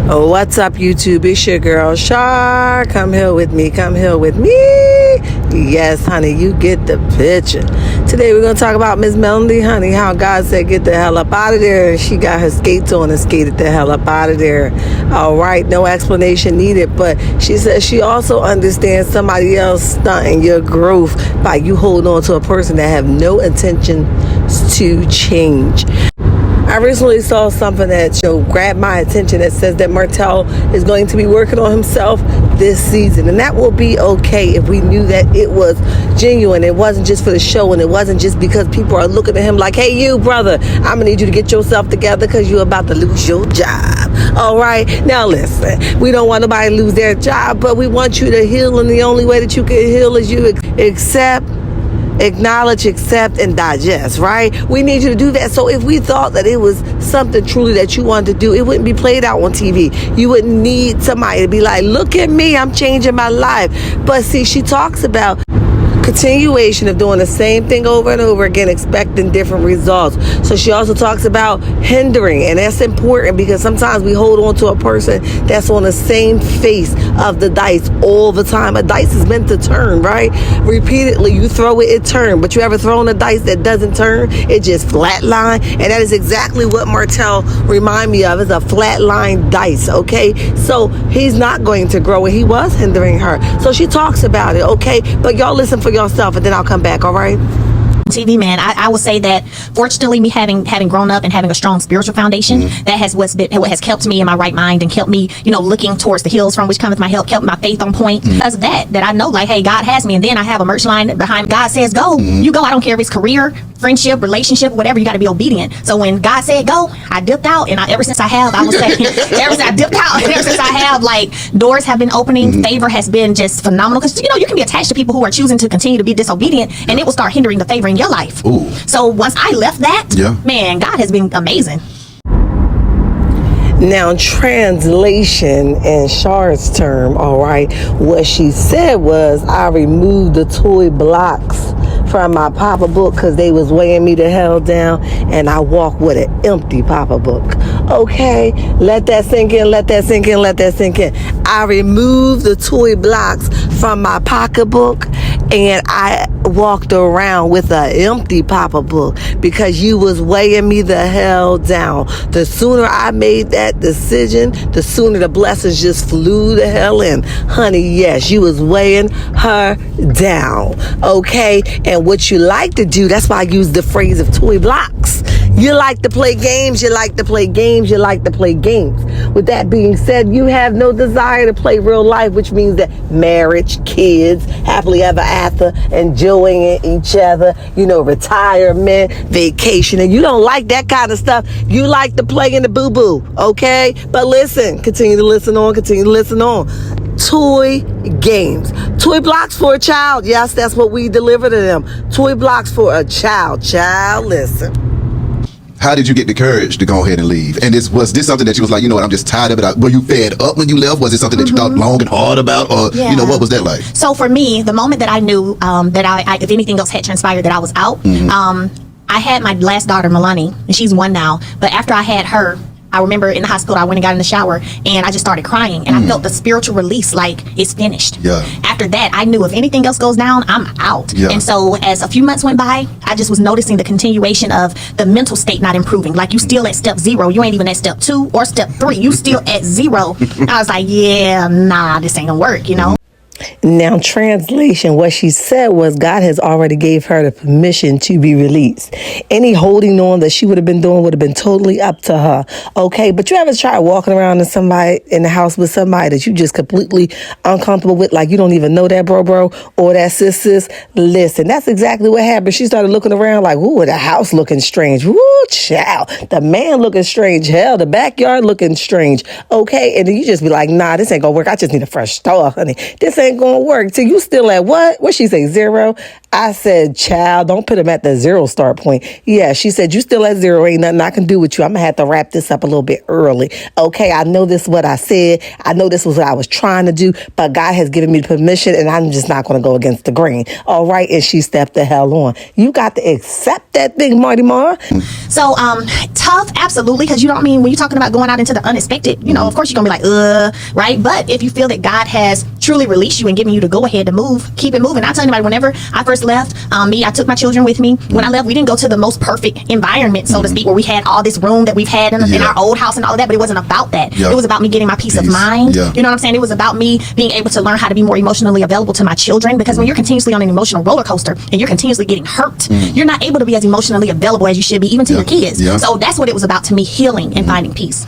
Oh, what's up, YouTube? It's your girl, Char. Come here with me. Come here with me. Yes, honey, you get the picture. Today, we're going to talk about Miss Melody, honey, how God said, get the hell up out of there. And she got her skates on and skated the hell up out of there. All right, no explanation needed. But she says she also understands somebody else stunting your growth by you holding on to a person that have no intention to change. I recently saw something that grabbed my attention that says that Martell is going to be working on himself this season, and that will be okay if we knew that it was genuine. It wasn't just for the show, and it wasn't just because people are looking at him like, hey, you brother, I'm gonna need you to get yourself together because you're about to lose your job. All right, now listen, we don't want nobody to lose their job, but we want you to heal, and the only way that you can heal is you accept, acknowledge, accept, and digest, right? We need you to do that. So if we thought that it was something truly that you wanted to do, it wouldn't be played out on TV. You wouldn't need somebody to be like, look at me, I'm changing my life. But see, she talks about continuation of doing the same thing over and over again, expecting different results. So she also talks about hindering, and that's important because sometimes we hold on to a person that's on the same face of the dice all the time. A dice is meant to turn, right? Repeatedly, you throw it, it turns. But you ever thrown a dice that doesn't turn? It just flatline, and that is exactly what Martell remind me of, is a flatline dice, okay? So he's not going to grow, and he was hindering her. So she talks about it, okay? But y'all listen for yourself, and then I'll come back, all right? TV, man, I would say that fortunately, me having grown up and having a strong spiritual foundation, that has what has kept me in my right mind and kept me, looking towards the hills from which cometh my help, kept my faith on point. Because of that I know, like, hey, God has me. And then I have a merch line behind God says go, you go. I don't care if it's career, friendship, relationship, whatever, you got to be obedient. So when God said go, I dipped out, and ever since I have, I would say, ever since I dipped out, ever since I have, like, doors have been opening, favor has been just phenomenal. Because you can be attached to people who are choosing to continue to be disobedient, and it will start hindering the favor in your life. Ooh. So once I left that, man, God has been amazing. Now, translation in Char's term, all right, what she said was, I removed the toy blocks from my pocketbook because they was weighing me the hell down, and I walk with an empty pocketbook. Okay, let that sink in, let that sink in, let that sink in. I removed the toy blocks from my pocketbook, and I walked around with an empty pocketbook because you was weighing me the hell down. The sooner I made that decision, the sooner the blessings just flew the hell in. Honey, yes, you was weighing her down. Okay, and what you like to do, that's why I use the phrase of toy blocks. You like to play games, you like to play games, you like to play games. With that being said, you have no desire to play real life, which means that marriage, kids, happily ever after, enjoying each other, retirement, vacation, and you don't like that kind of stuff. You like to play in the boo-boo, okay? But listen, continue to listen on, continue to listen on. Toy games. Toy blocks for a child. Yes, that's what we deliver to them. Toy blocks for a child. Child, listen. How did you get the courage to go ahead and leave? And was this something that you was like, I'm just tired of it? Were you fed up when you left? Was it something that you thought long and hard about? Or, what was that like? So for me, the moment that I knew that I, if anything else had transpired, that I was out, I had my last daughter, Milani, and she's 1 now. But after I had her, I remember in the hospital, I went and got in the shower, and I just started crying, and I felt the spiritual release, like it's finished. Yeah. After that, I knew if anything else goes down, I'm out. Yeah. And so as a few months went by, I just was noticing the continuation of the mental state not improving. Like, you still at step 0. You ain't even at step 2 or step 3. You still at 0. I was like, yeah, nah, this ain't gonna work, Now, translation, what she said was God has already gave her the permission to be released. Any holding on that she would have been doing would have been totally up to her. Okay, but you ever try walking around in the house with somebody that you just completely uncomfortable with, like you don't even know that bro, or that sis? Listen, that's exactly what happened. She started looking around like, ooh, the house looking strange. Woo, child. The man looking strange. Hell, the backyard looking strange. Okay, and then you just be like, nah, this ain't gonna work. I just need a fresh start, honey. This ain't gonna gonna work. So you still at what? What she say, 0? I said, child, don't put him at the 0 start point. Yeah, she said, you still at 0. Ain't nothing I can do with you. I'm gonna have to wrap this up a little bit early. Okay, I know this is what I said. I know this was what I was trying to do, but God has given me permission and I'm just not gonna go against the grain. All right, and she stepped the hell on. You got to accept that thing, Marty Ma. So, tough, absolutely, because you know what I mean, when you're talking about going out into the unexpected, you know, of course you're gonna be like, right? But if you feel that God has truly released you and given you the go ahead to move, keep it moving. I'll tell anybody, whenever I first left, I took my children with me. When I left, we didn't go to the most perfect environment, so to speak, where we had all this room that we've had in our old house and all of that, but it wasn't about that. It was about me getting my peace of mind. You know what I'm saying? It was about me being able to learn how to be more emotionally available to my children, because when you're continuously on an emotional roller coaster and you're continuously getting hurt, you're not able to be as emotionally available as you should be, even to your kids. So that's what it was about to me, healing and finding peace.